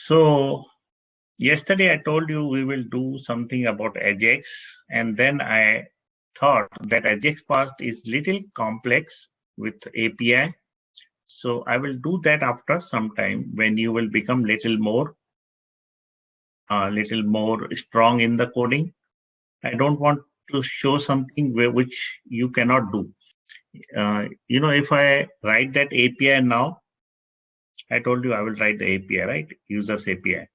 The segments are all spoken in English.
So yesterday I told you we will do something about Ajax, and then I thought that Ajax part is little complex with API. So I will do that after some time when you will become little more strong in the coding. I don't want to show something which you cannot do. If I write that API now, I told you I will write the API, right? Users API.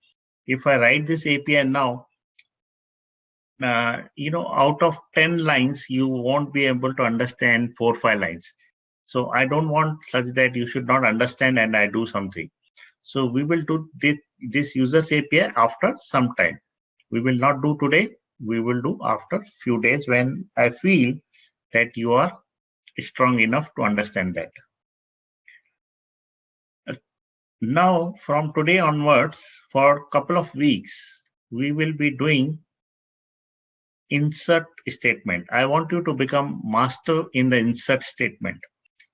If I write this API now, out of 10 lines, you won't be able to understand 4-5 lines. So I don't want such that you should not understand and I do something. So we will do this users API after some time. We will not do today. We will do after few days when I feel that you are strong enough to understand that. Now, from today onwards, for a couple of weeks, we will be doing insert statement. I want you to become master in the insert statement.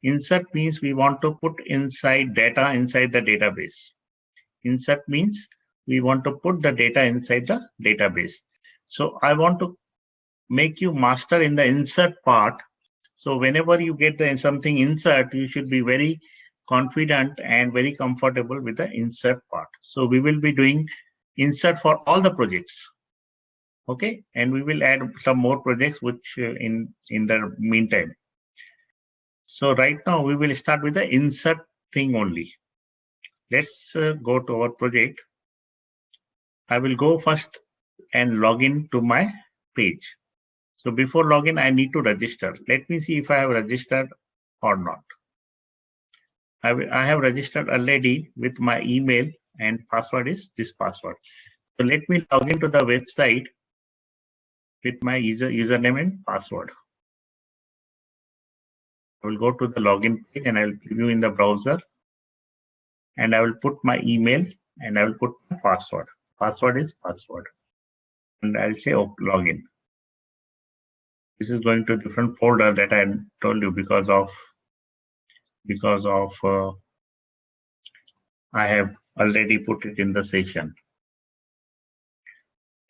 Insert means we want to put inside data inside the database. Insert means we want to put the data inside the database. So I want to make you master in the insert part. So whenever you get something insert, you should be very confident and very comfortable with the insert part. So we will be doing insert for all the projects. Okay, and we will add some more projects which in the meantime. So right now we will start with the insert thing only. Let's go to our project. I will go first and log in to my page. So before login, I need to register. Let me see if I have registered or not. I have registered already with my email and password is this password. So let me log into the website with my username and password. I will go to the login page and I will preview in the browser, and I will put my email and I will put my password. Password is password, and I'll say login. This is going to a different folder that I told you because of I have already put it in the session.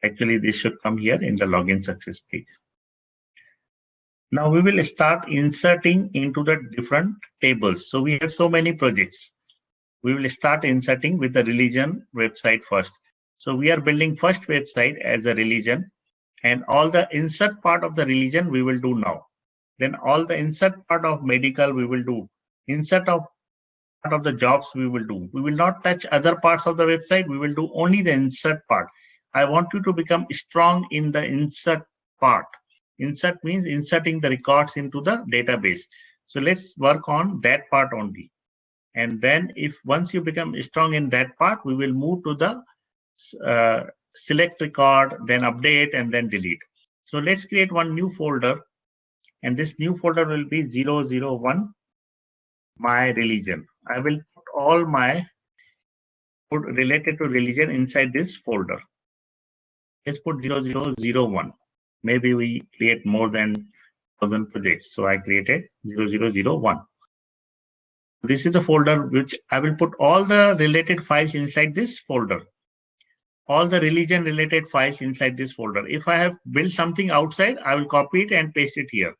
Actually, this should come here in the login success page. Now we will start inserting into the different tables. So we have so many projects. We will start inserting with the religion website first. So we are building first website as a religion, and all the insert part of the religion we will do now. Then all the insert part of medical we will do. Insert of part of the jobs we will do. We will not touch other parts of the website. We will do only the insert part. I want you to become strong in the insert part. Insert means inserting the records into the database. So let's work on that part only. And then once you become strong in that part, we will move to the select record, then update, and then delete. So let's create one new folder, and this new folder will be 001 my religion. I will put all my code related to religion inside this folder. Let's put 0001. Maybe we create more than 1,000 projects, so I created 0001. This is the folder which I will put all the related files inside this folder. All the religion related files inside this folder. If I have built something outside, I will copy it and paste it here.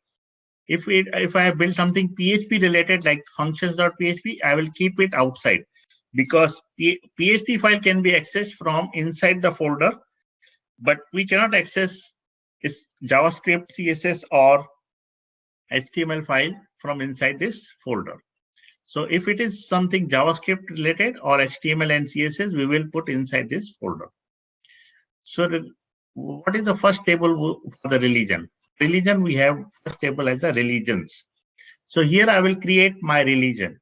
If I have built something PHP related like functions.php, I will keep it outside, because PHP file can be accessed from inside the folder, but we cannot access this JavaScript, CSS or HTML file from inside this folder. So if it is something JavaScript related or HTML and CSS, we will put inside this folder. So what is the first table for the religion? Religion, we have first table as the religions. So here I will create my religion.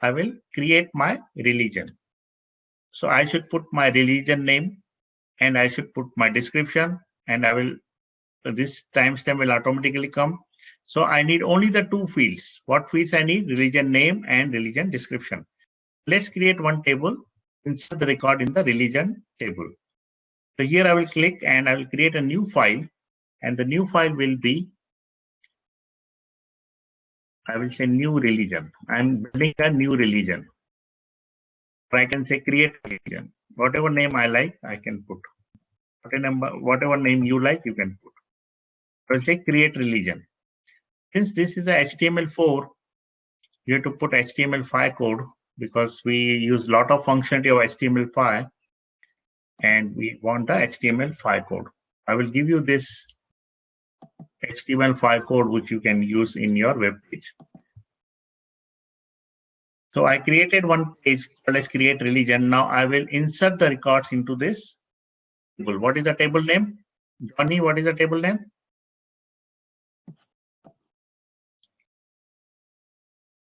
I will create my religion. So I should put my religion name, and I should put my description, and this timestamp will automatically come. So I need only the two fields. What fields I need? Religion name and religion description. Let's create one table, insert the record in the religion table. So here I will click and I will create a new file, and the new file will be, I will say new religion. I'm building a new religion. Or I can say create religion. Whatever name I like, I can put. Whatever name you like, you can put. I will say create religion. Since this is a HTML4, you have to put HTML5 code because we use a lot of functionality of HTML5 and we want the HTML5 code. I will give you this HTML5 code which you can use in your web page. So I created one page called as create religion. Now I will insert the records into this table. What is the table name? Johnny, what is the table name?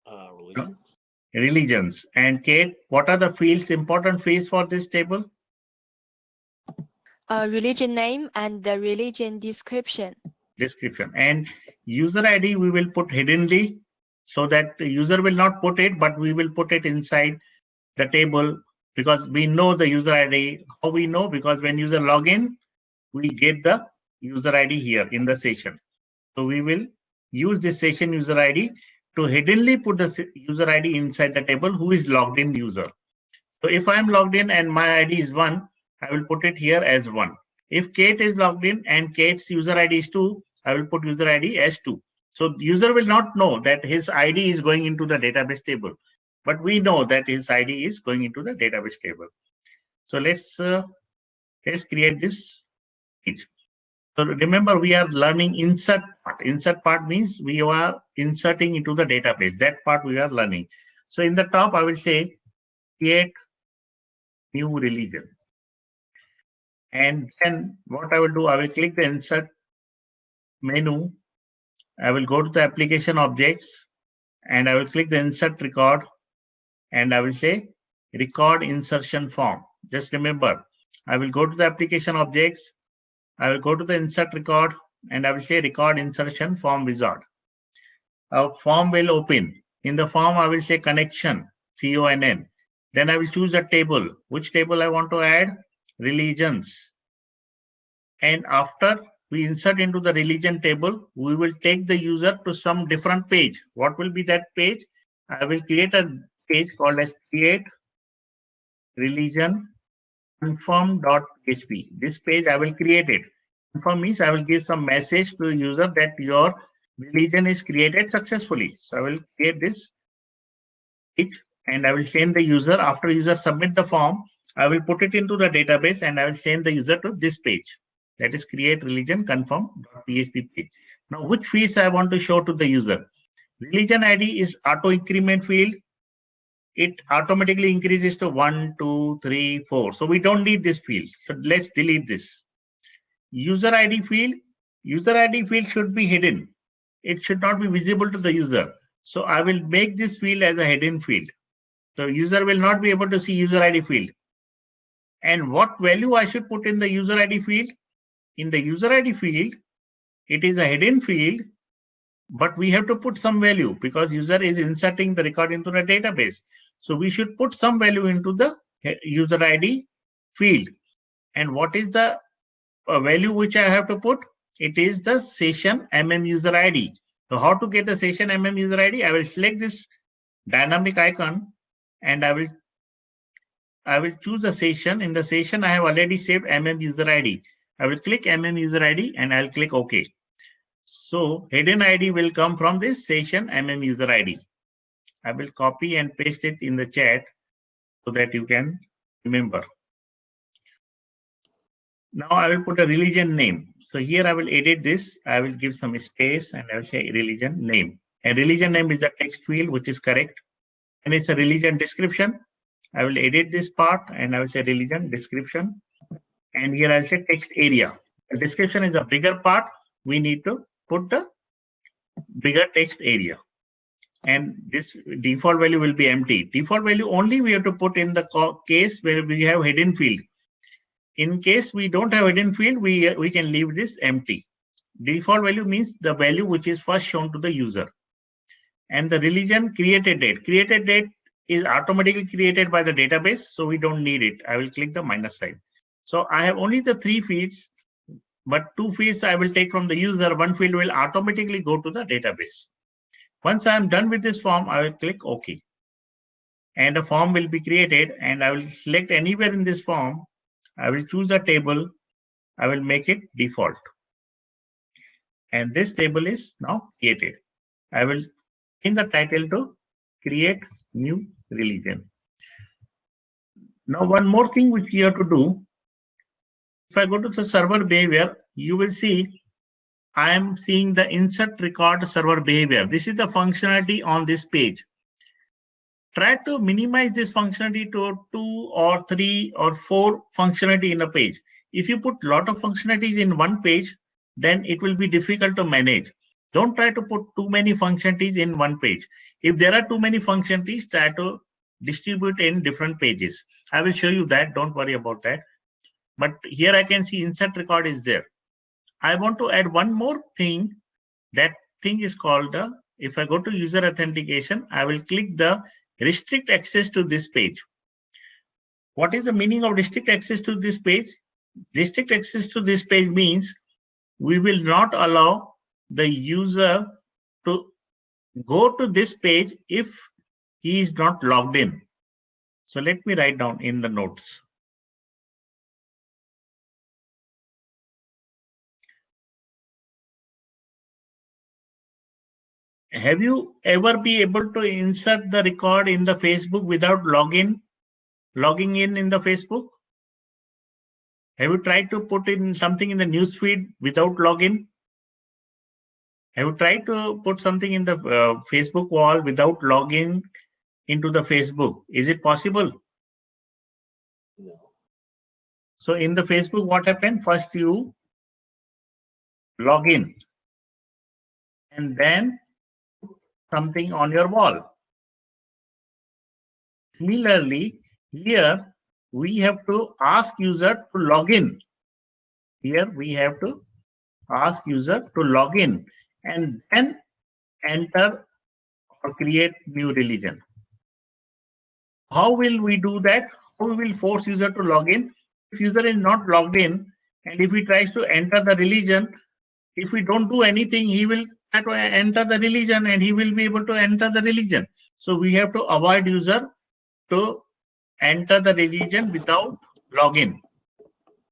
Religion. Religions. And Kate, what are the fields, important fields for this table? Religion name and the religion description. Description. And user ID we will put hiddenly so that the user will not put it, but we will put it inside the table because we know the user ID. How we know? Because when user log in, we get the user ID here in the session. So we will use this session user ID to hiddenly put the user ID inside the table who is logged in user. So if I am logged in and my ID is 1, I will put it here as 1. If Kate is logged in and Kate's user ID is 2, I will put user ID as 2. So user will not know that his ID is going into the database table, but we know that his ID is going into the database table. So let's create this page. So remember, we are learning insert part. Insert part means we are inserting into the database. That part we are learning. So in the top, I will say create new religion. And then what I will do, I will click the insert menu. I will go to the application objects and I will click the insert record and I will say record insertion form. Just remember, I will go to the application objects. I will go to the insert record and I will say record insertion form wizard. A form will open. In the form, I will say connection, CONN. Then I will choose a table. Which table I want to add? Religions. And after we insert into the religion table, we will take the user to some different page. What will be that page? I will create a page called as create religion confirm.php. This page I will create it. Confirm means I will give some message to the user that your religion is created successfully. So I will create this page and I will send the user. After user submit the form, I will put it into the database and I will send the user to this page. That is create religion confirm.php page. Now which fields I want to show to the user? Religion ID is auto increment field. It automatically increases to 1, 2, 3, 4. So we don't need this field. So let's delete this. User ID field should be hidden. It should not be visible to the user. So I will make this field as a hidden field. So user will not be able to see user ID field. And what value I should put in the user ID field? In the user ID field, it is a hidden field, but we have to put some value because user is inserting the record into the database. So we should put some value into the user ID field. And what is the value which I have to put? It is the session user ID. So how to get the session user ID? I will select this dynamic icon and I will choose a session. In the session, I have already saved user ID. I will click user ID and I'll click OK. So hidden ID will come from this session user ID. I will copy and paste it in the chat so that you can remember. Now I will put a religion name. So here I will edit this. I will give some space and I will say religion name. And religion name is the text field which is correct. And it's a religion description. I will edit this part and I will say religion description. And here I'll say text area. The description is a bigger part. We need to put the bigger text area. And this default value will be empty. Default value only we have to put in the case where we have hidden field. In case we don't have hidden field, we can leave this empty. Default value means the value which is first shown to the user. And the religion created date. Created date is automatically created by the database, so we don't need it. I will click the minus sign. So I have only the 3 fields, but 2 fields I will take from the user. 1 field will automatically go to the database. Once I am done with this form, I will click OK. and a form will be created, and I will select anywhere in this form. I will choose a table. I will make it default. And this table is now created. I will change the title to create new religion. Now, one more thing which you have to do. If I go to the server behavior, you will see I am seeing the insert record server behavior. This is the functionality on this page. Try to minimize this functionality to 2 or 3 or 4 functionality in a page. If you put lot of functionalities in one page, then it will be difficult to manage. Don't try to put too many functionalities in one page. If there are too many functionalities, try to distribute in different pages. I will show you that. Don't worry about that. But here I can see insert record is there. I want to add one more thing. That thing is called the, if I go to user authentication, I will click the restrict access to this page. What is the meaning of restrict access to this page? Restrict access to this page means we will not allow the user to go to this page if he is not logged in. So let me write down in the notes. Have you ever been able to insert the record in the Facebook without logging in the Facebook? Have you tried to put in something in the newsfeed without login? Have you tried to put something in the Facebook wall without logging into the Facebook? Is it possible? No. So in the Facebook, what happened? First you log in and then something on your wall. Similarly, here we have to ask user to log in. Here we have to ask user to log in and then enter or create new religion. How will we do that? How we will force user to log in? If user is not logged in and if he tries to enter the religion, if we don't do anything, he will try to enter the religion and he will be able to enter the religion. So we have to avoid user to enter the religion without login.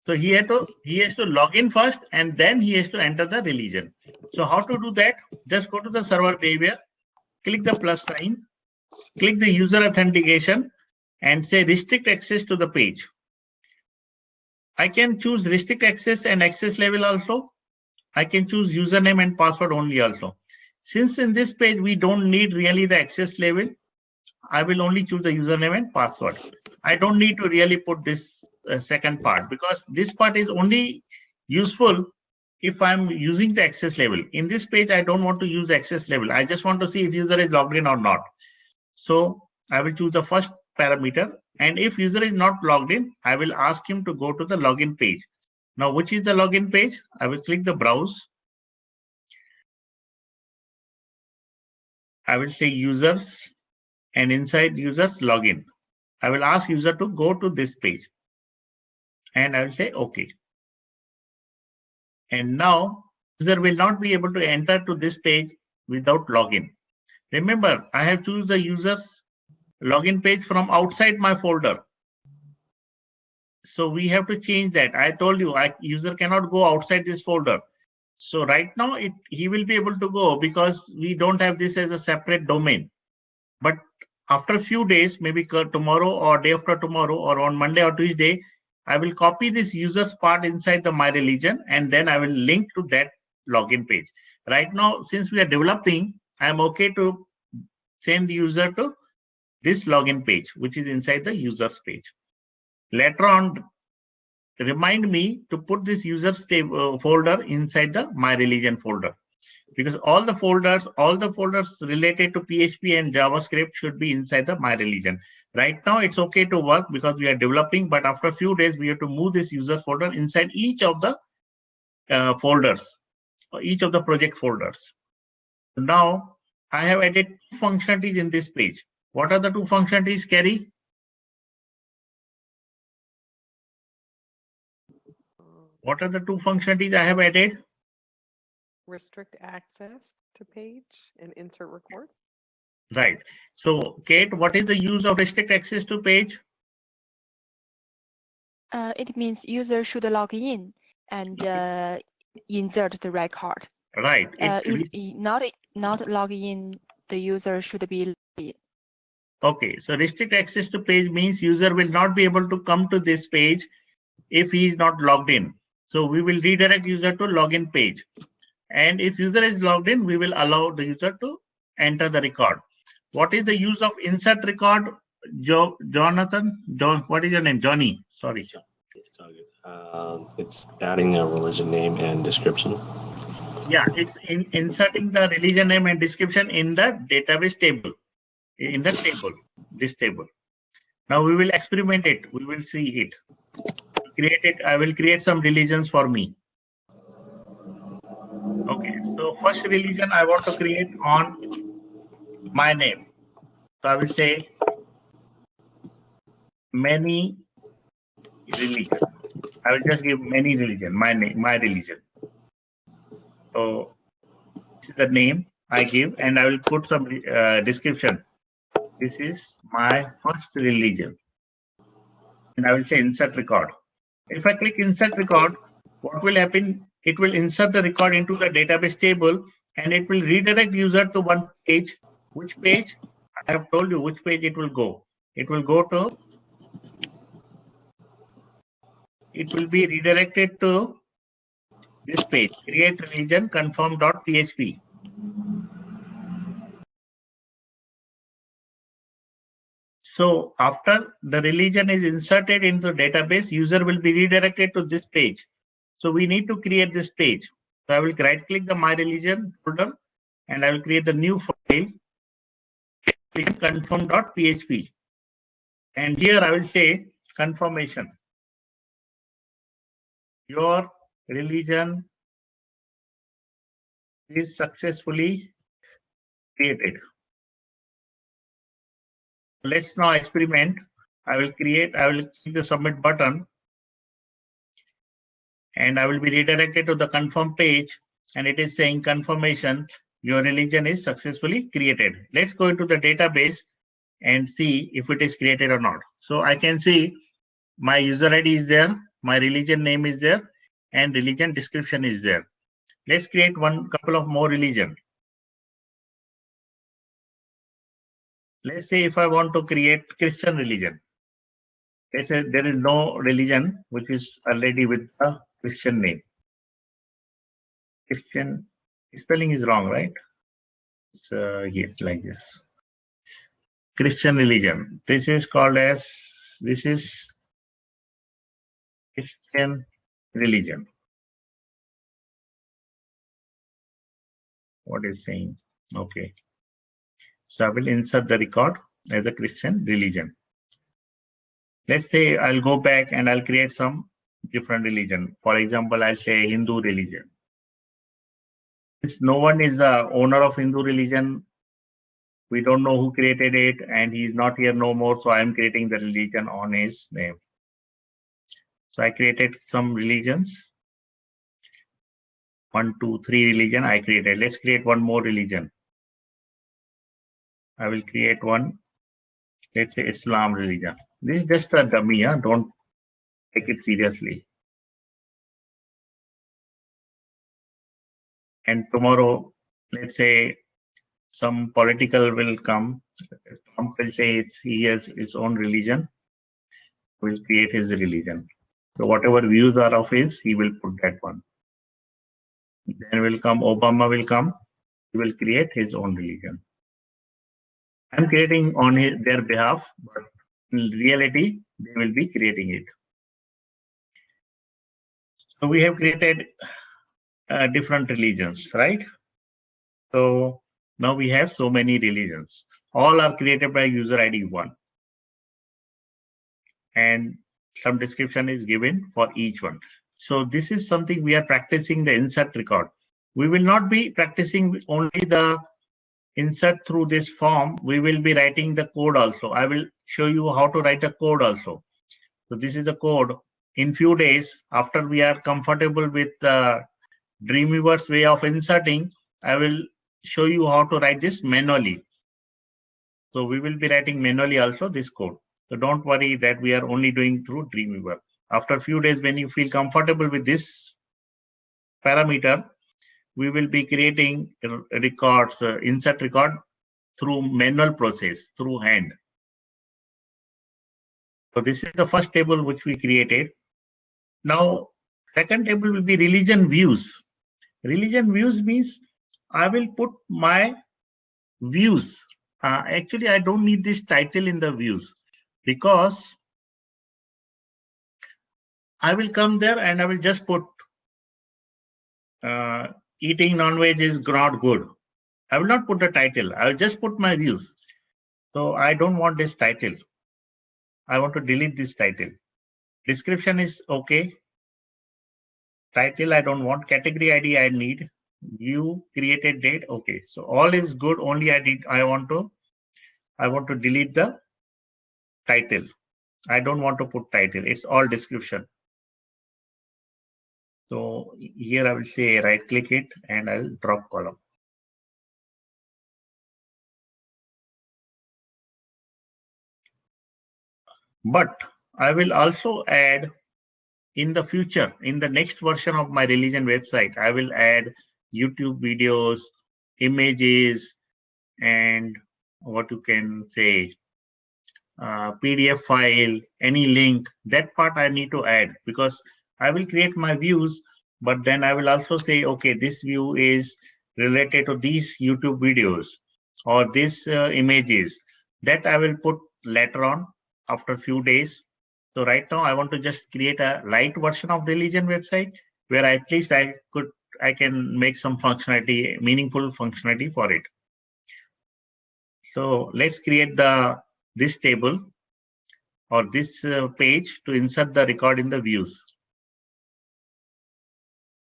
So he has to log in first and then he has to enter the religion. So how to do that? Just go to the server behavior, click the plus sign, click the user authentication and say restrict access to the page. I can choose restrict access and access level also. I can choose username and password only also. Since in this page we don't need really the access level, I will only choose the username and password. I don't need to really put this second part because this part is only useful if I'm using the access level. In this page, I don't want to use access level. I just want to see if user is logged in or not. So I will choose the first parameter, and if user is not logged in, I will ask him to go to the login page. Now, which is the login page? I will click the browse. I will say users, and inside users login. I will ask user to go to this page, and I will say OK. And now user will not be able to enter to this page without login. Remember, I have choose the user's login page from outside my folder. So we have to change that. I told you, user cannot go outside this folder. So right now he will be able to go because we don't have this as a separate domain. But after a few days, maybe tomorrow or day after tomorrow or on Monday or Tuesday, I will copy this user's part inside the My Religion and then I will link to that login page. Right now, since we are developing, I am okay to send the user to this login page, which is inside the users page. Later on, remind me to put this users folder inside the My Religion folder, because all the folders related to PHP and JavaScript should be inside the My Religion. Right now, it's okay to work because we are developing, but after a few days, we have to move this user folder inside each of the folders, or each of the project folders. Now, I have added two functionalities in this page. What are the two functionalities, Carrie? What are the two functionalities I have added? Restrict access to page and insert record. Right. So, Kate, what is the use of restrict access to page? It means user should log in and insert the record. Right. If not log in, the user should be logged in. Okay. So, restrict access to page means user will not be able to come to this page if he is not logged in. So, we will redirect user to login page. And if user is logged in, we will allow the user to enter the record. What is the use of insert record? Jonathan? What is your name? Johnny. Sorry. It's adding a religion name and description. Yeah, it's inserting the religion name and description in the database table. In the table, this table. Now we will experiment it. We will see it. Create it. I will create some religions for me. Okay. So first religion I want to create on my name. So I will say many religion. I will just give many religion, my name, my religion. So this is the name I give, and I will put some description. This is my first religion, and I will say insert record. If I click insert record, what will happen? It will insert the record into the database table, and it will redirect user to one page. Which page? I have told you which page it will go. It will go to. It will be redirected to this page, create religion confirm.php. So after the religion is inserted into the database, user will be redirected to this page. So we need to create this page. So I will right click the my religion folder and I will create the new file confirm.php. And here I will say confirmation. Your religion is successfully created. Let's now experiment. I will click the submit button and I will be redirected to the confirm page and it is saying confirmation, your religion is successfully created. Let's go into the database and see if it is created or not. So I can see my user ID is there, my religion name is there, and religion description is there. Let's create couple of more religion. Let's say if I want to create Christian religion. Let's say there is no religion which is already with a Christian name. Christian spelling is wrong, right? So yes, like this. Christian religion. This is called as Christian religion. What is saying? Okay. So I will insert the record as a Christian religion. Let's say I'll go back and I'll create some different religion. For example, I'll say Hindu religion. Since no one is the owner of Hindu religion, we don't know who created it and he is not here no more. So I'm creating the religion on his name. So I created some religions. 1, 2, 3 religion I created. Let's create one more religion. I will create one. Let's say Islam religion. This is just a dummy, huh? Don't take it seriously. And tomorrow, let's say some political will come. Trump will say he has his own religion. Will create his religion. So whatever views are of his, he will put that one. Then will come Obama will come. He will create his own religion. I'm creating on their behalf, but in reality, they will be creating it. So we have created different religions, right? So now we have so many religions. All are created by user ID 1. And some description is given for each one. So this is something we are practicing the insert record. We will not be practicing only the insert through this form. We will be writing the code also. I will show you how to write a code also. So this is the code. In few days, after we are comfortable with Dreamweaver's way of inserting, I will show you how to write this manually. So we will be writing manually also this code. So don't worry that we are only doing through Dreamweaver. After a few days, when you feel comfortable with this parameter, we will be creating records, insert record through manual process, through hand. So this is the first table which we created. Now, second table will be religion views. Religion views means I will put my views. Actually, I don't need this title in the views because I will come there and I will just put eating non-veg is not good. I will not put the title. I will just put my views. So I don't want this title. I want to delete this title. Description is okay. Title I don't want. Category ID I need. View created date. Okay. So all is good. Only I want to delete the title. I don't want to put title. It's all description. So here I will say right click it and I will drop column. But I will also add in the future, in the next version of my religion website, I will add YouTube videos, images, and what you can say, PDF file, any link. That part I need to add because I will create my views, but then I will also say, okay, this view is related to these YouTube videos or these images. That I will put later on after a few days. So right now I want to just create a light version of religion website where at least I can make some functionality, meaningful functionality for it. So let's create this table or this page to insert the record in the views.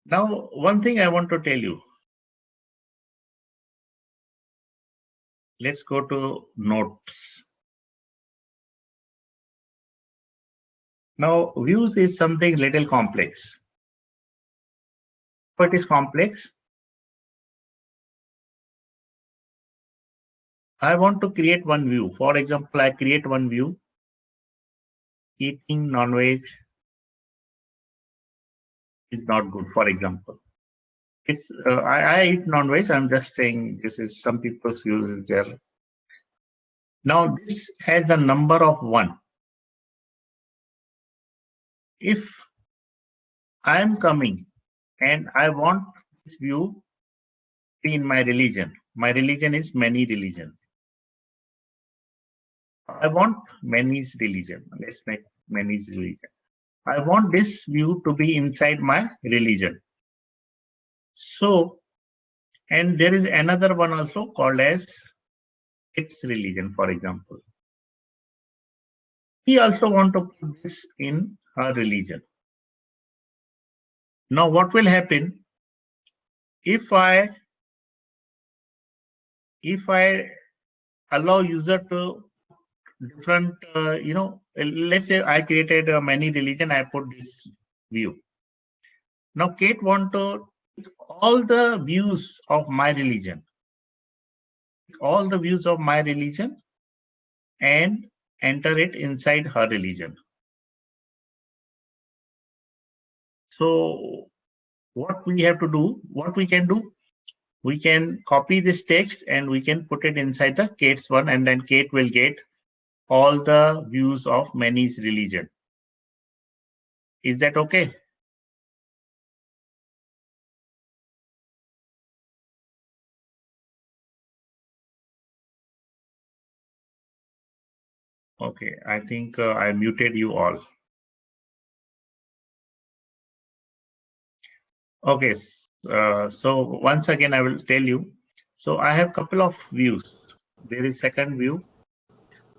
Now, one thing I want to tell you. Let's go to notes. Now, views is something little complex. But it is complex. I want to create one view. For example, I create one view. Eating non-veg is not good, for example. It's I eat non-veg. I'm just saying this is some people's views is there. Now this has a number of 1. If I am coming and I want this view to be in my religion is many religion. I want many's religion. Let's make many's religion. I want this view to be inside my religion. So, and there is another one also called as its religion, for example. We also want to put this in our religion. Now, what will happen if I allow user to different, let's say I created many religion, I put this view. Now, Kate want to all the views of my religion, and enter it inside her religion. So what we have to do, what we can do, we can copy this text and we can put it inside the Kate's one, and then Kate will get all the views of many's religion. Is that okay? Okay, I think I muted you all. Okay, so once again I will tell you. So I have couple of views. There is second view.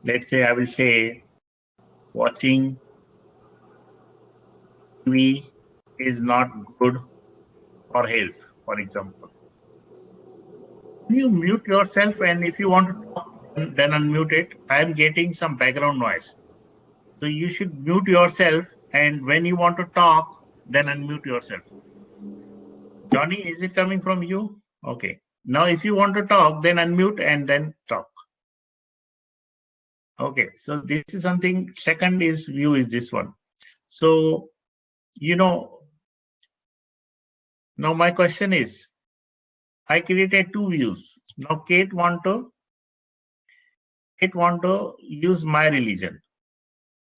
Let's say I will say watching TV is not good for health, for example. You mute yourself, and if you want to talk, then unmute it. I am getting some background noise. So you should mute yourself, and when you want to talk, then unmute yourself. Johnny, is it coming from you? Okay. Now, if you want to talk, then unmute and then talk. Okay, so this is something. Second is view is this one. So now my question is, I created two views. Now Kate want to use my religion.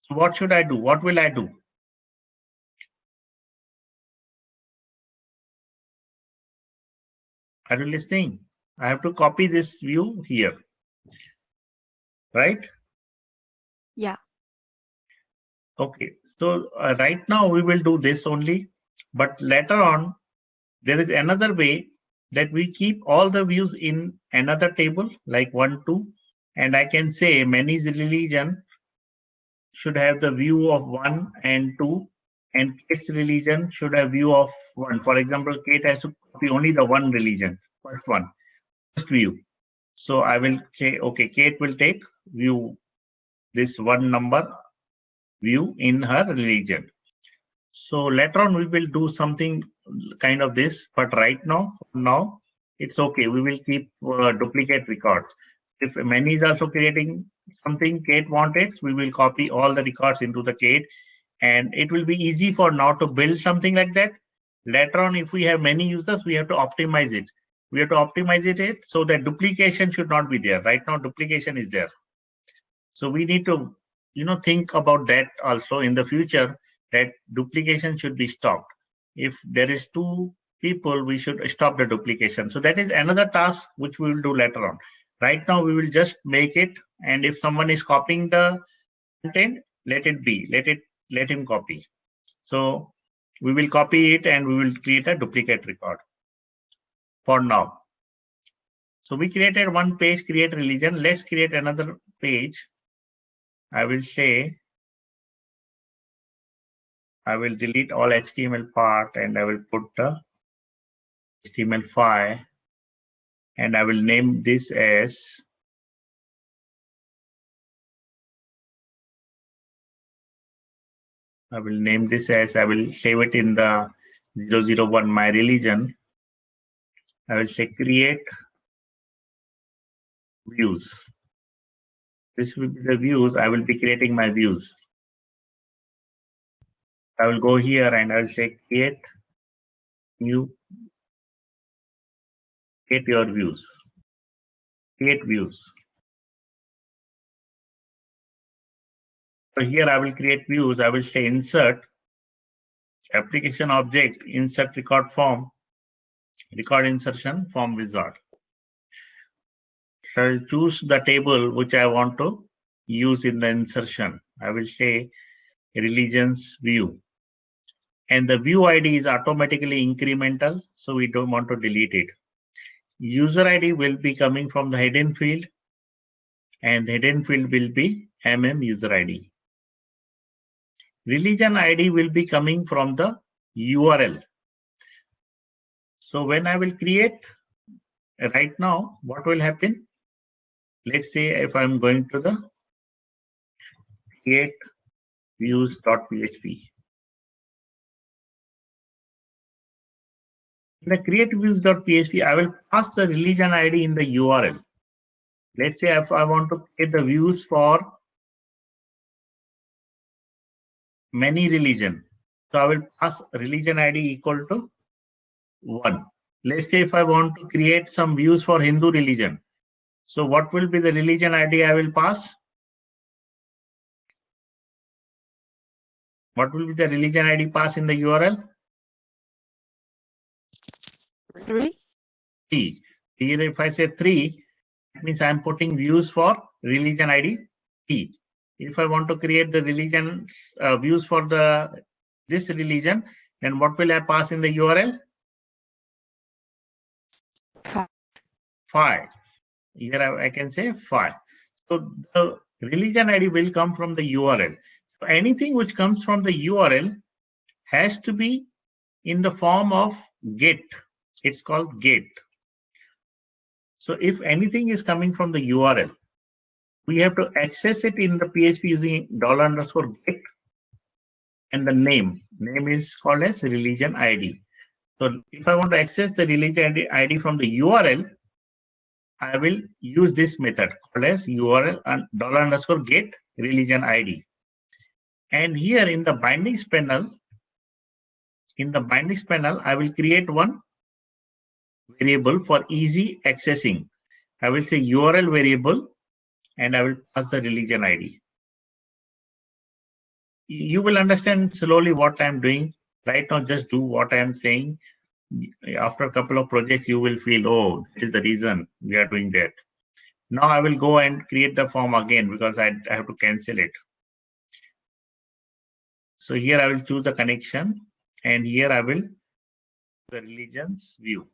So what should I do? What will I do? Are you listening? I have to copy this view here, right? Yeah. Okay. So right now we will do this only, but later on there is another way that we keep all the views in another table like 1, 2, and I can say Mani's religion should have the view of 1 and 2, and Kate's religion should have view of 1. For example, Kate has to copy only the one religion, first view. So I will say, okay, Kate will take view this one number view in her religion. So later on we will do something kind of this, but right now it's okay. We will keep duplicate records. If Many is also creating something Kate wanted, we will copy all the records into the Kate, and it will be easy for now to build something like that. Later on, if we have many users, we have to optimize it. We have to optimize it so that duplication should not be there. Right now, duplication is there. So we need to, think about that also in the future, that duplication should be stopped. If there is two people, we should stop the duplication. So that is another task which we will do later on. Right now, we will just make it, and if someone is copying the content, let it be. Let him copy. So we will copy it and we will create a duplicate record for now. So we created one page, create religion. Let's create another page. I will say I will delete all HTML part and I will put the HTML file, and I will name this as I will save it in the 001 my religion. I will say create views. This will be the views. I will be creating my views. I will go here and I will say create your views. Create views. So here I will create views. I will say insert application object, insert record form, record insertion form wizard. So I will choose the table which I want to use in the insertion. I will say religions view. And the view ID is automatically incremental, so we don't want to delete it. User ID will be coming from the hidden field, and hidden field will be user ID. Religion ID will be coming from the URL. So when I will create, right now, what will happen? Let's say if I'm going to the create views.php. In the create views.php, I will pass the religion ID in the URL. Let's say if I want to create the views for many religion, so I will pass religion ID equal to 1. Let's say if I want to create some views for Hindu religion, so what will be the religion ID I will pass? What will be the religion ID pass in the URL? 3. 3. Here if I say 3, that means I am putting views for religion ID 3. If I want to create the religion views for this religion, then what will I pass in the URL? 5. Here I can say 5. So the religion ID will come from the URL. So anything which comes from the URL has to be in the form of get. It's called get. So if anything is coming from the URL, we have to access it in the PHP using $_get, and the name is called as religion ID. So if I want to access the religion ID from the URL, I will use this method called as URL and $_get religion ID. And here in the bindings panel, I will create one variable for easy accessing. I will say URL variable and I will pass the religion ID. You will understand slowly what I am doing. Right now, just do what I am saying. After a couple of projects, you will feel, oh, this is the reason we are doing that. Now I will go and create the form again because I have to cancel it. So here I will choose the connection and here I will the religions view.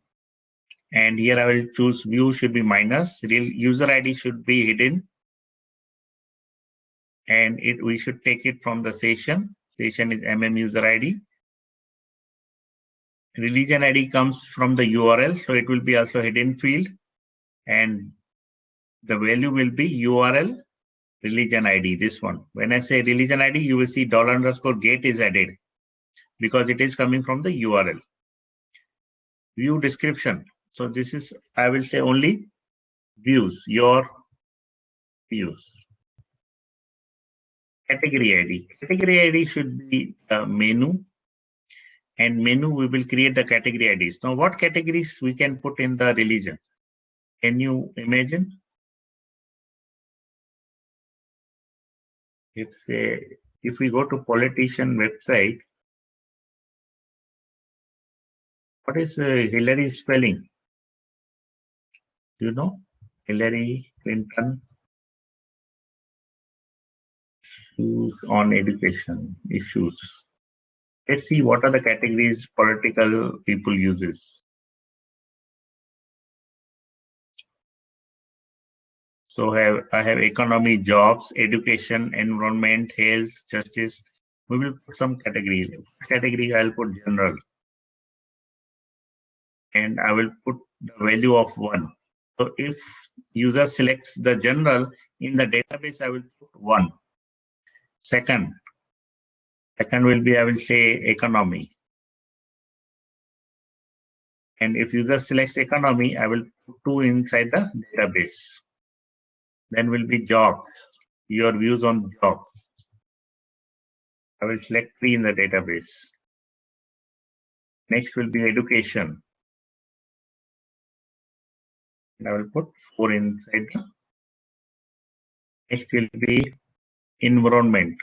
And here I will choose view should be minus, real user ID should be hidden. And we should take it from the session. Session is user ID. Religion ID comes from the URL, so it will be also hidden field. And the value will be URL religion ID, this one. When I say religion ID, you will see $_get is added because it is coming from the URL. View description. So this is, I will say only views, your views. Category ID. Category ID should be a menu. And menu, we will create the category IDs. Now, what categories we can put in the religion? Can you imagine? If we go to politician website, what is Hillary spelling? Do you know? Hillary Clinton issues on education issues. Let's see what are the categories political people uses. So I have economy, jobs, education, environment, health, justice. We will put some categories. Category I'll put general. And I will put the value of 1. So if user selects the general in the database, I will put 1. Second will be, I will say economy. And if user selects economy, I will put 2 inside the database. Then will be jobs, your views on jobs. I will select 3 in the database. Next will be education. And I will put 4 inside the. Next will be environment.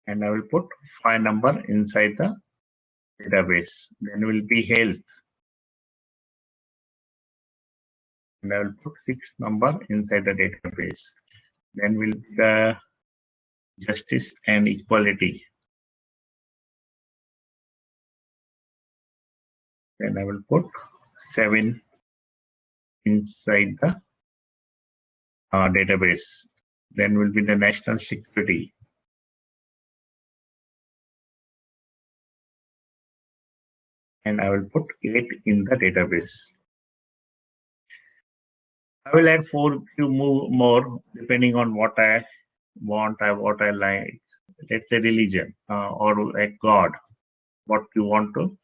And I will put 5 number inside the database. Then will be health. And I will put 6 number inside the database. Then will be the justice and equality. Then I will put 7 inside the database. Then will be the national security. And I will put 8 in the database. I will add few more depending on what I want, what I like. Let's say religion or like God. What you want to.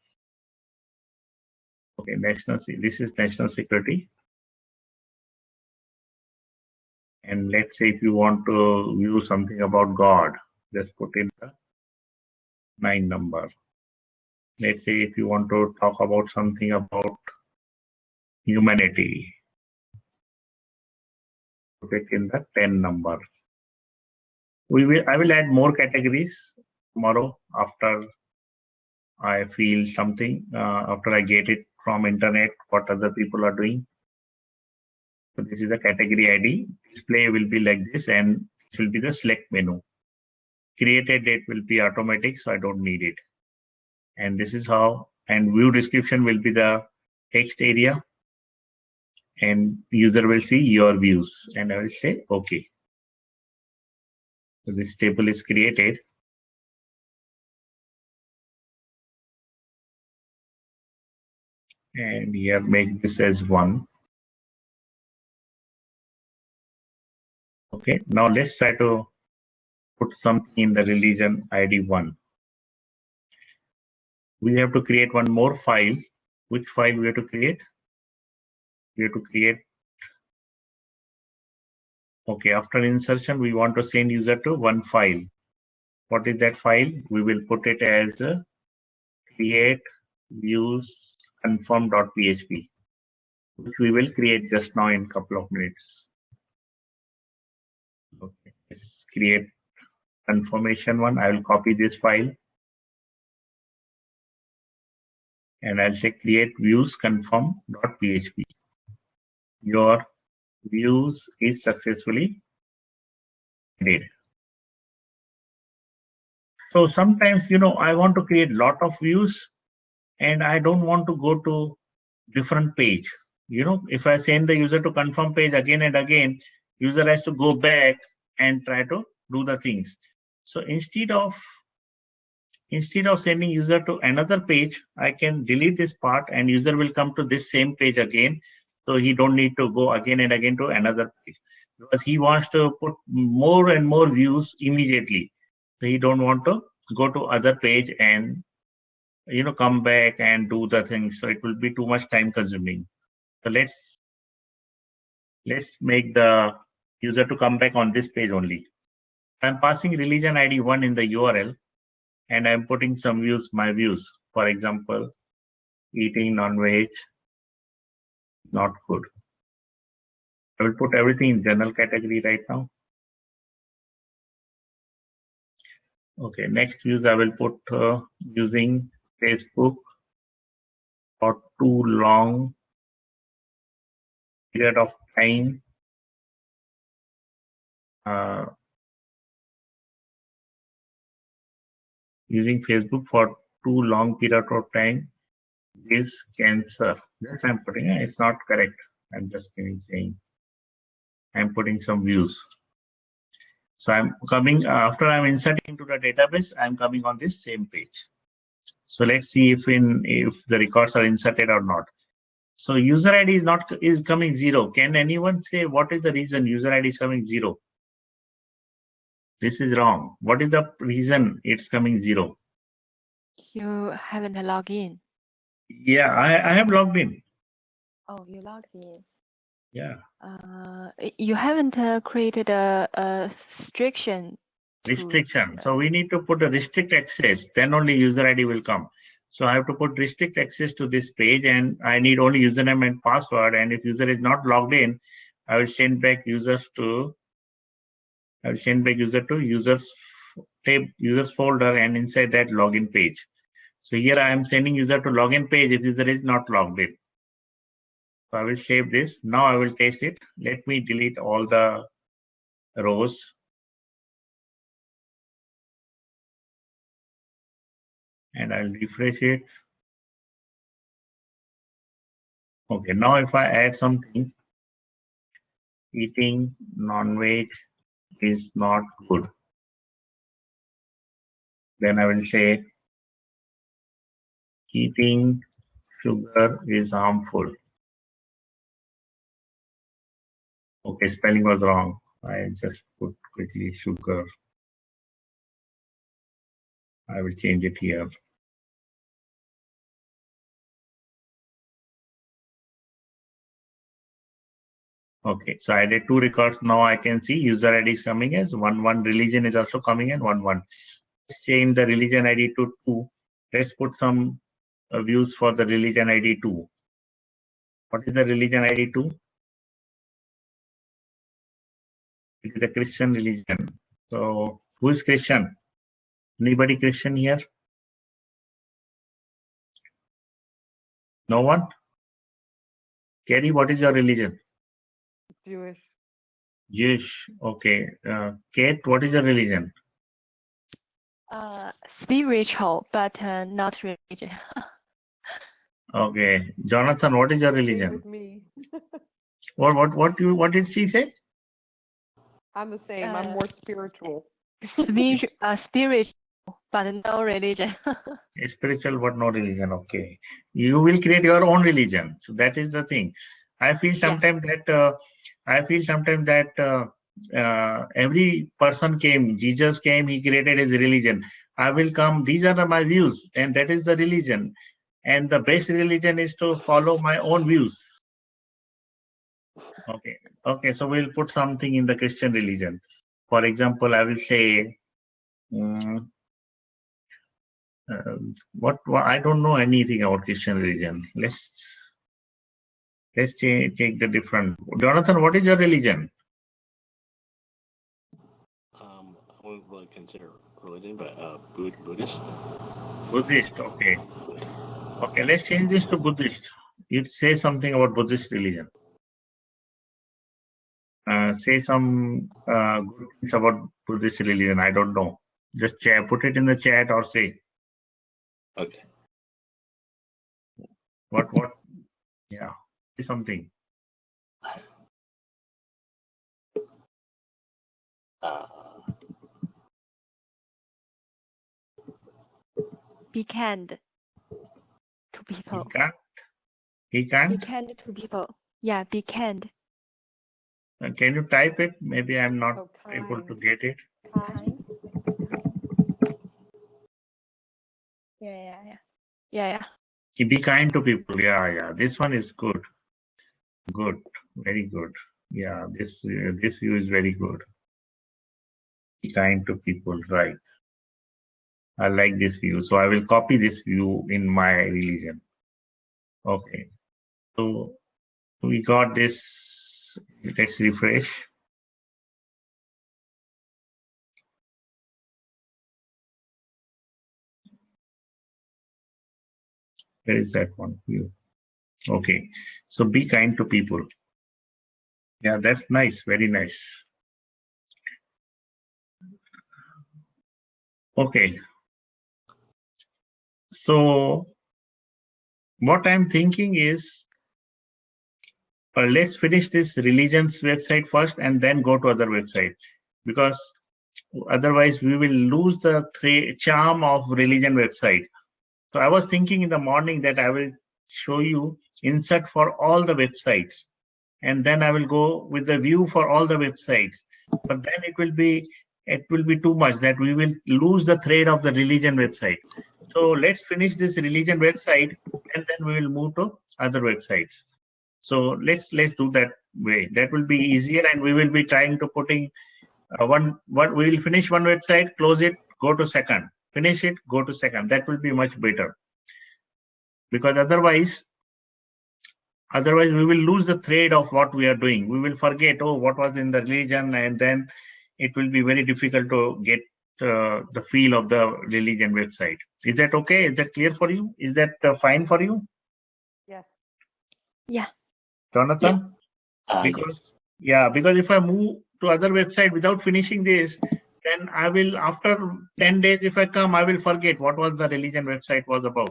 Okay, this is national security. And let's say if you want to view something about God, just put in the 9 number. Let's say if you want to talk about something about humanity, put it in the 10 number. I will add more categories tomorrow after I feel something, after I get it from internet, what other people are doing. So this is the category ID. Display will be like this and it will be the select menu. Created date will be automatic, so I don't need it. And this is how, and view description will be the text area. And user will see your views. And I will say, okay. So this table is created. And here make this as 1. Okay, now let's try to put something in the religion ID 1. We have to create one more file Which file we have to create? We have to create. Okay, after insertion, we want to send user to one file. What is that file? We will put it as create views confirm.php, which we will create just now in couple of minutes. Okay, let's create confirmation one. I will copy this file and I'll say create views confirm.php. Your views is successfully added. So sometimes, I want to create lot of views and I don't want to go to different page. If I send the user to confirm page again and again, user has to go back and try to do the things. So instead of sending user to another page, I can delete this part and user will come to this same page again. So he don't need to go again and again to another page because he wants to put more and more views immediately. So he don't want to go to other page and come back and do the things. So it will be too much time consuming. So let's make the user to come back on this page only. I'm passing religion ID 1 in the URL and I'm putting some views, my views. For example, eating non-veg, not good. I will put everything in general category right now. Okay, next views I will put using Facebook for too long period of time. Using Facebook for too long period of time is cancer. Yes, I'm putting it. It's not correct. I'm just saying. I'm putting some views. So I'm coming after I'm inserting into the database. I'm coming on this same page. So let's see if the records are inserted or not. So user ID is coming 0. Can anyone say what is the reason user ID is coming 0? This is wrong. What is the reason it's coming 0? You haven't logged in. Yeah, I have logged in. Oh, you logged in. Yeah. You haven't created a restriction. So we need to put a restrict access. Then only user ID will come. So I have to put restrict access to this page, and I need only username and password. And if user is not logged in, I will send back users to users folder, and inside that login page. So here I am sending user to login page if user is not logged in. So I will save this. Now I will test it. Let me delete all the rows. And I'll refresh it. Okay, now if I add something, eating non-veg is not good. Then I will say eating sugar is harmful. Okay, spelling was wrong. I just put quickly sugar. I will change it here. Okay, so I added 2 records. Now I can see user ID is coming as 11. Religion is also coming in 11. Let's change the religion ID to 2. Let's put some views for the religion ID 2. What is the religion ID 2? It is a Christian religion. So who is Christian? Anybody Christian here? No one? Kerry, what is your religion? Jewish. Jewish. Okay. Kate, what is your religion? Spiritual, but not religion. Okay. Jonathan, what is your religion? With me. What did she say? I'm the same. I'm more spiritual. Spiritual, but no religion. Spiritual, but no religion. Okay. You will create your own religion. So that is the thing. I feel sometimes that every person came, Jesus came, he created his religion. I will come, these are my views, and that is the religion. and the best religion is to follow my own views. Okay. Okay. So we'll put something in the Christian religion. For example, I will say, mm, what I don't know anything about Christian religion. Let's take the different. Jonathan, what is your religion? I wouldn't really consider religion, but Buddhist. Buddhist. Okay. Okay. Let's change this to Buddhist. You say something about Buddhist religion. Say some good things about Buddhist religion. I don't know. Just put it in the chat or say Okay. what. Yeah. Say something. Be kind to people. He can't. Be kind to people. Yeah, be kind. Can you type it? Maybe I'm not Oh, able to kind. get it. Kind. Yeah. Be kind to people. Yeah. This one is good. Good. Very good. Yeah. This view is very good. Be kind to people. Right. I like this view. So I will copy this view in my religion. Okay. So we got this. Let's refresh. Where is that one view? Okay. So be kind to people. Yeah, that's nice. Very nice. Okay. So what I'm thinking is, let's finish this religion's website first and then go to other websites, because otherwise we will lose the charm of religion website. So I was thinking in the morning that I will show you insert for all the websites, and then I will go with the view for all the websites. But then it will be too much, that we will lose the thread of the religion website. So let's finish this religion website and then we will move to other websites. So let's do that way. That will be easier, and we will be trying to putting we will finish one website, close it, go to second, finish it, go to second. That will be much better, because otherwise we will lose the thread of what we are doing. We will forget, oh, what was in the religion, and then it will be very difficult to get the feel of the religion website. Is that okay? Is that clear for you? Is that fine for you? Yes. Yeah. Jonathan? Because if I move to other website without finishing this, then I will, after 10 days, if I come, I will forget what was the religion website was about.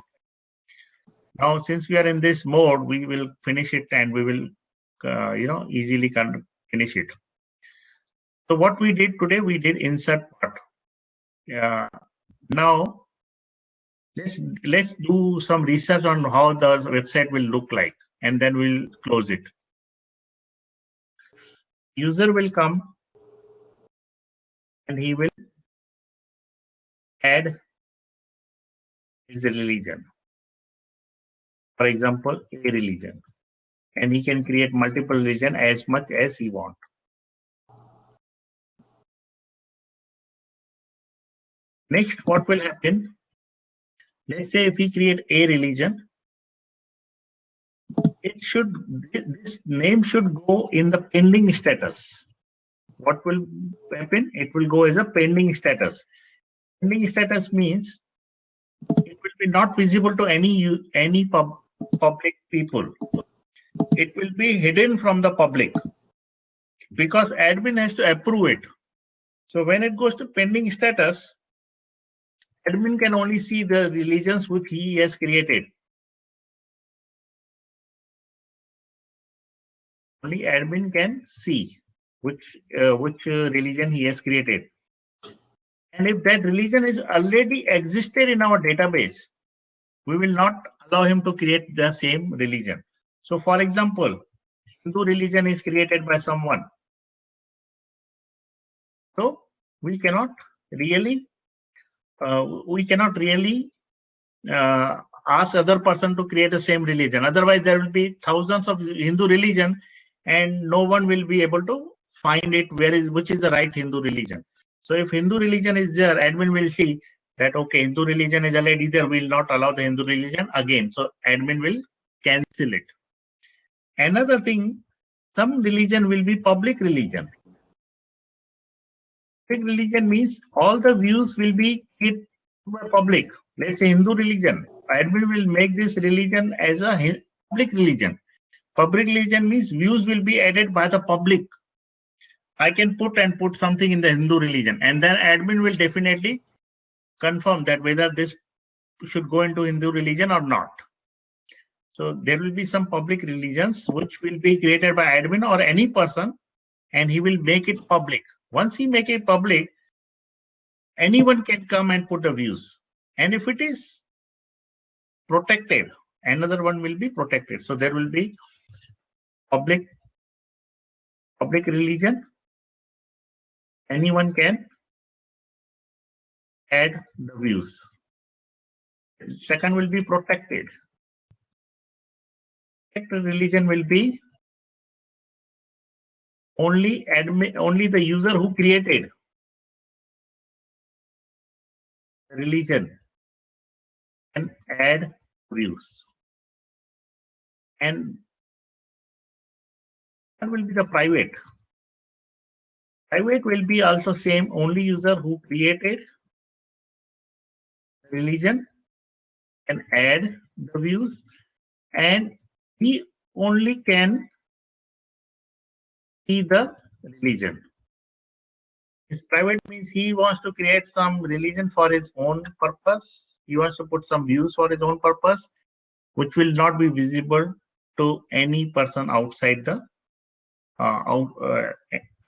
Now, since we are in this mode, we will finish it and we will, easily finish it. So what we did today, we did insert part. Now, let's do some research on how the website will look like, and then we'll close it. User will come and he will add his religion. For example, a religion, and he can create multiple religion as much as he wants. Next, what will happen? Let's say if we create a religion, this name should go in the pending status. What will happen? It will go as a pending status. Pending status means it will be not visible to any public people. It will be hidden from the public, because admin has to approve it. So when it goes to pending status, admin can only see the religions which he has created. Only admin can see which religion he has created. And if that religion is already existed in our database, we will not allow him to create the same religion. So for example, Hindu religion is created by someone. So we cannot really ask other person to create the same religion. Otherwise, there will be thousands of Hindu religion, and no one will be able to find it which is the right Hindu religion. So if Hindu religion is there, admin will see that okay, Hindu religion is allowed, either will not allow the Hindu religion again. So admin will cancel it. Another thing, some religion will be public religion. Public religion means all the views will be kept to public. Let's say Hindu religion. Admin will make this religion as a public religion. Public religion means views will be added by the public. I can put something in the Hindu religion, and then admin will definitely confirm that whether this should go into Hindu religion or not. So there will be some public religions which will be created by admin or any person, and he will make it public. Once he make it public, anyone can come and put the views. And if it is protected, another one will be protected. So there will be public religion. Anyone can add the views. Second will be protected. Protected religion will be only the user who created the religion can add views. And that will be the private. Private will be also same, only user who created religion can add the views, and he only can see the religion. His private means he wants to create some religion for his own purpose. He wants to put some views for his own purpose, which will not be visible to any person outside the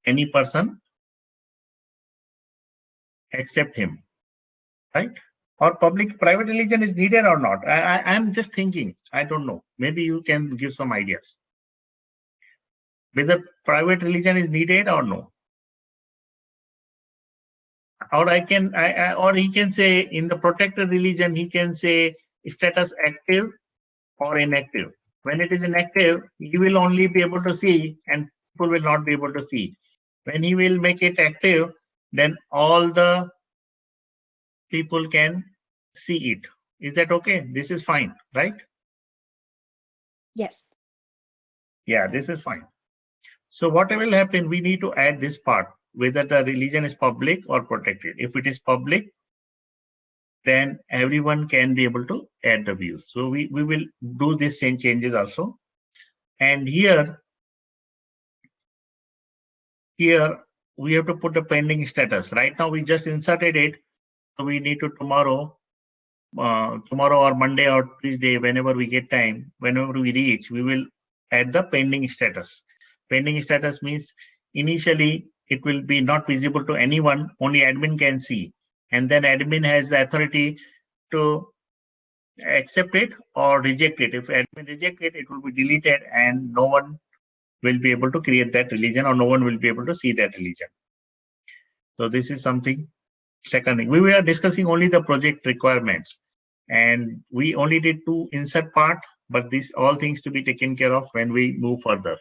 any person except him, right? Or private religion is needed or not? I'm just thinking. I don't know. Maybe you can give some ideas. Whether private religion is needed or no. Or or he can say in the protected religion, he can say status active or inactive. When it is inactive, he will only be able to see and people will not be able to see. When he will make it active, then all the people can see it. Is that okay? This is fine, right? Yes. Yeah, this is fine. So what will happen? We need to add this part, whether the religion is public or protected. If it is public, then everyone can be able to add the views. So we will do these changes also. And here we have to put the pending status. Right now we just inserted it. So we need to tomorrow or Monday or Tuesday, whenever we get time, whenever we reach, we will add the pending status. Pending status means initially it will be not visible to anyone, only admin can see. And then admin has the authority to accept it or reject it. If admin reject it, it will be deleted and no one will be able to create that religion or no one will be able to see that religion. So this is something. Second thing, we were discussing only the project requirements and we only did two insert part, but these all things to be taken care of when we move further.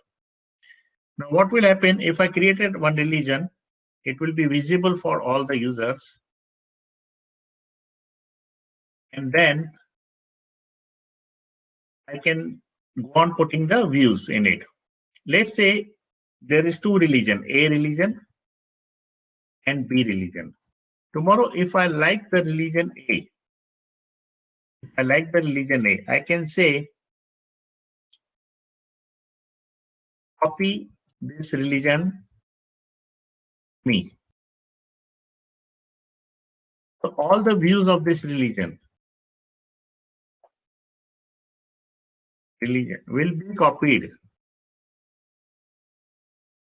Now what will happen if I created one religion? It will be visible for all the users, and then I can go on putting the views in it. Let's say there is two religion, A religion and B religion. Tomorrow, if I like the religion A, I can say copy this religion me. So all the views of this religion will be copied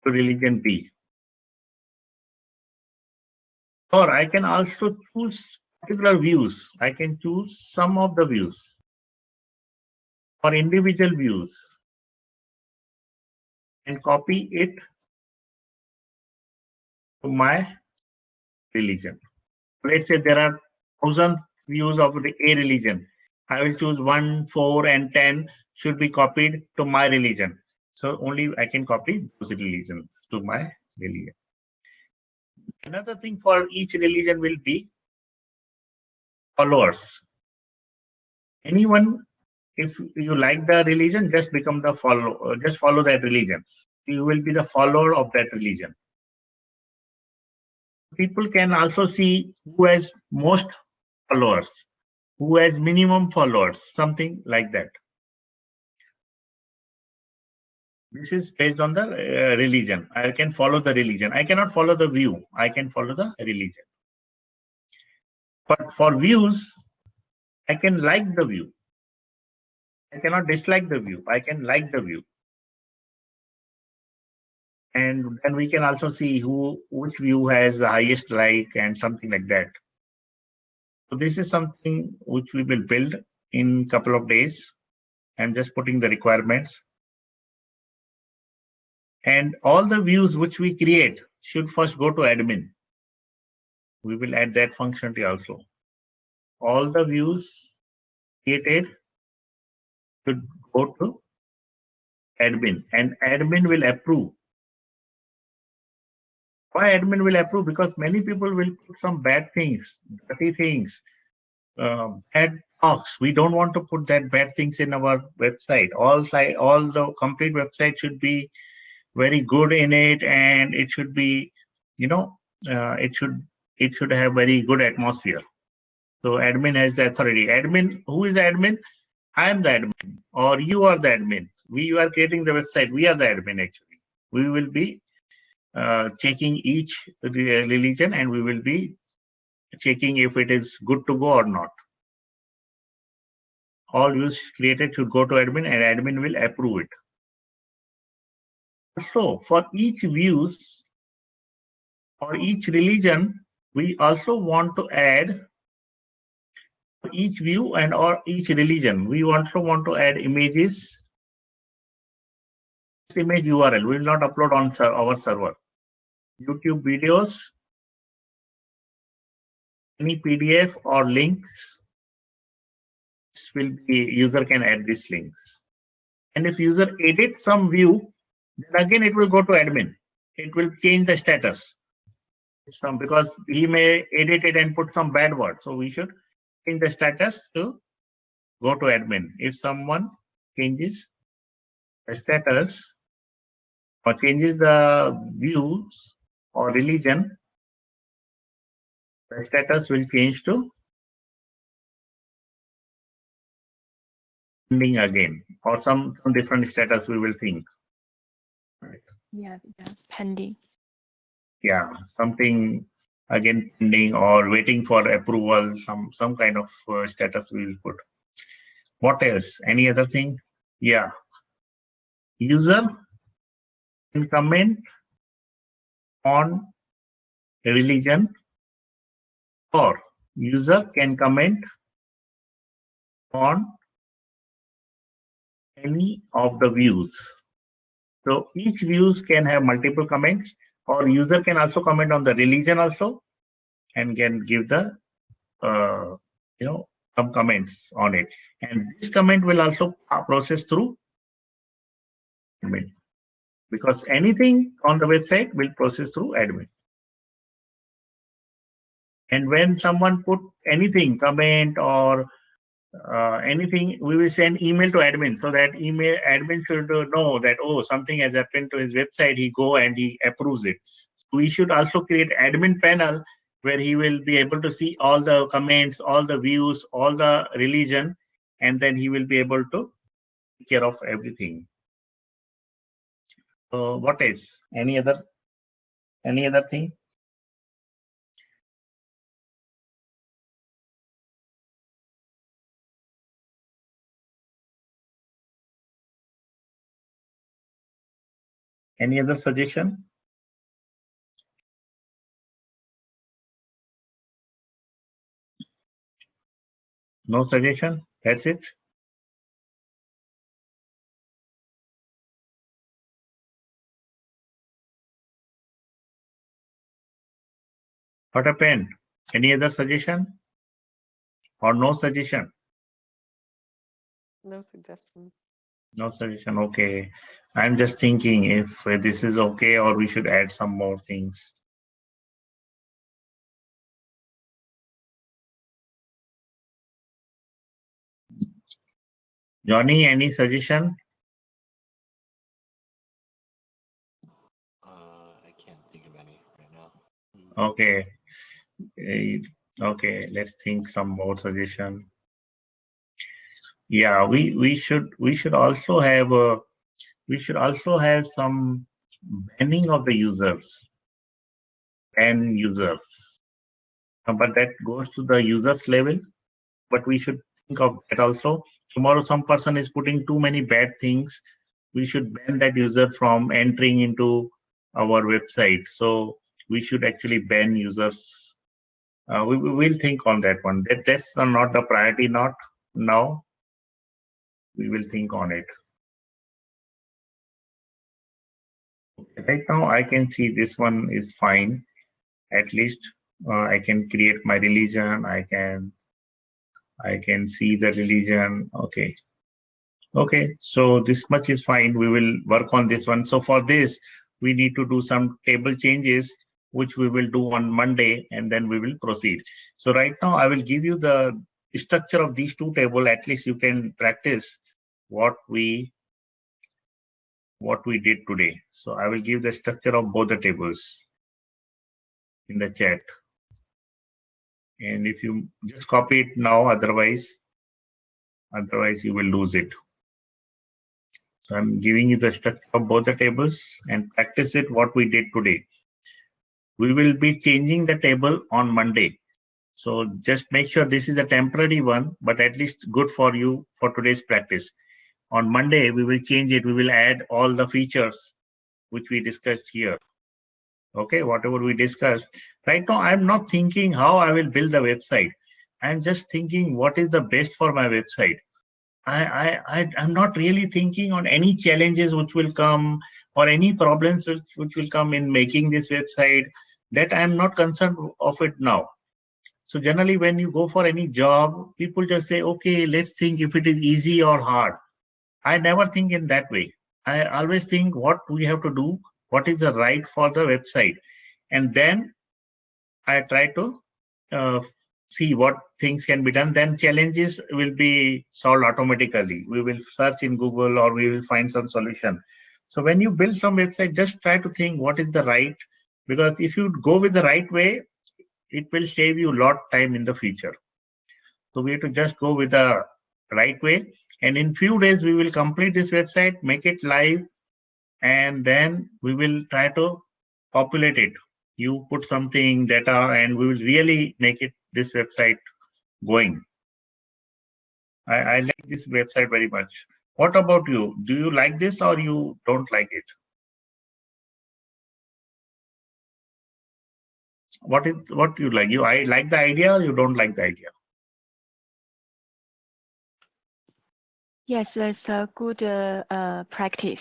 to religion B. Or I can also choose particular views. I can choose some of the views or individual views and copy it to my religion. Let's say there are 1,000 views of the A religion. I will choose 1, 4, and 10 should be copied to my religion. So only I can copy those religions to my religion. Another thing for each religion will be followers. Anyone, if you like the religion, just become the just follow that religion. You will be the follower of that religion. People can also see who has most followers, who has minimum followers, something like that. This is based on the religion. I can follow the religion. I cannot follow the view. I can follow the religion. But for views, I can like the view. I cannot dislike the view. I can like the view. And then we can also see which view has the highest like and something like that. So this is something which we will build in couple of days. I'm just putting the requirements. And all the views which we create should first go to admin. We will add that functionality also. All the views created should go to admin, and admin will approve. Why admin will approve? Because many people will put some bad things, dirty things, bad talks. We don't want to put that bad things in our website. All the complete website should be very good in it, and it should be, it should have very good atmosphere. So admin has the authority. Admin, who is the admin? I am the admin, or you are the admin. We are creating the website. We are the admin actually. We will be checking each religion, and we will be checking if it is good to go or not. All views created should go to admin, and admin will approve it. So for each views or each religion, we also want to add each view and or each religion. We also want to add images. Image URL we will not upload on our server. YouTube videos, any PDF or links will be, user can add these links. And if user edit some view, then again it will go to admin. It will change the status. Because he may edit it and put some bad word. So we should change the status to go to admin. If someone changes the status or changes the views or religion, the status will change to pending again, or some different status we will think. Right. Yeah, pending. Yeah, something again pending or waiting for approval, some kind of status we will put. What else? Any other thing? Yeah. User can comment on religion, or user can comment on any of the views. So each views can have multiple comments, or user can also comment on the religion also, and can give the some comments on it. And this comment will also process through admin, because anything on the website will process through admin. And when someone put anything, comment or anything, we will send email to admin, so that admin should know that, oh, something has happened to his website. He go and he approves it. We should also create admin panel where he will be able to see all the comments, all the views, all the religion, and then he will be able to take care of everything. So what is any other thing? Any other suggestion? No suggestion? That's it? What happened? Any other suggestion or no suggestion? No suggestions. No suggestion. Okay. I'm just thinking if this is okay or we should add some more things. Johnny, any suggestion? I can't think of any right now. Okay. Okay, let's think some more suggestion. Yeah, we should also have some banning of the users, ban users. But that goes to the users level. But we should think of that also. Tomorrow, some person is putting too many bad things. We should ban that user from entering into our website. So we should actually ban users. We will think on that one. That's not the priority. Not now. We will think on it. Right now, I can see this one is fine. At least I can create my religion. I can see the religion. Okay. Okay. So this much is fine. We will work on this one. So for this, we need to do some table changes, which we will do on Monday, and then we will proceed. So right now, I will give you the structure of these two tables. At least you can practice what we did today. So I will give the structure of both the tables in the chat. And if you just copy it now, otherwise you will lose it. So I'm giving you the structure of both the tables and practice it what we did today. We will be changing the table on Monday. So just make sure this is a temporary one, but at least good for you for today's practice. On Monday, we will change it. We will add all the features which we discussed here. Okay, whatever we discussed. Right now, I'm not thinking how I will build the website. I'm just thinking what is the best for my website. I'm not really thinking on any challenges which will come or any problems which will come in making this website. That I'm not concerned of it now. So generally, when you go for any job, people just say, okay, let's think if it is easy or hard. I never think in that way. I always think what we have to do, what is the right for the website, and then I try to uh, see what things can be done. Then challenges will be solved automatically. We will search in Google or we will find some solution. So when you build some website, just try to think what is the right, because if you go with the right way, it will save you a lot time in the future. So we have to just go with the right way. And in few days, we will complete this website, make it live, and then we will try to populate it. You put something data and we will really make it this website going. I like this website very much. What about you? Do you like this or you don't like it? What you like? I like the idea or you don't like the idea? Yes, that's a good practice.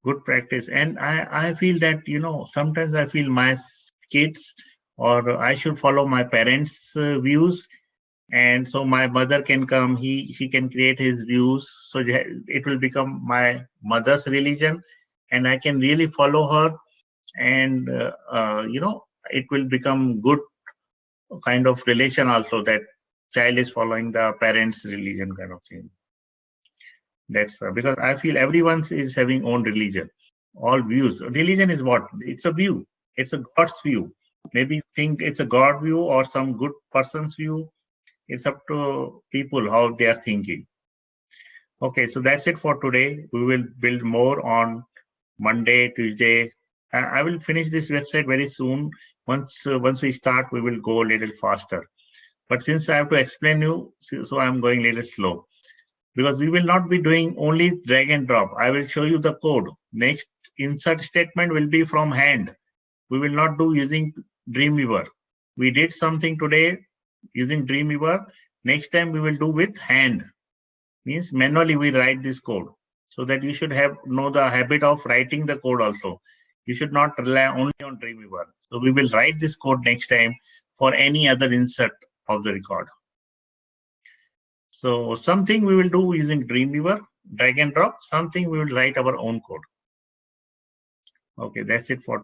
Good practice. And I feel that, sometimes I feel my kids or I should follow my parents' views. And so my mother can come, she can create his views. So it will become my mother's religion and I can really follow her. And, it will become good kind of relation also that child is following the parents' religion kind of thing. That's because I feel everyone is having own religion, all views. Religion is what? It's a view. It's a God's view. Maybe think it's a God view or some good person's view. It's up to people how they are thinking. Okay, so that's it for today. We will build more on Monday, Tuesday. I will finish this website very soon. Once we start, we will go a little faster. But since I have to explain you, so I'm going a little slow. Because we will not be doing only drag and drop. I will show you the code. Next insert statement will be from hand. We will not do using Dreamweaver. We did something today using Dreamweaver. Next time we will do with hand. Means manually we write this code. So that you should know the habit of writing the code also. You should not rely only on Dreamweaver. So we will write this code next time for any other insert of the record. So something we will do using Dreamweaver, drag and drop. Something we will write our own code. Okay, that's it for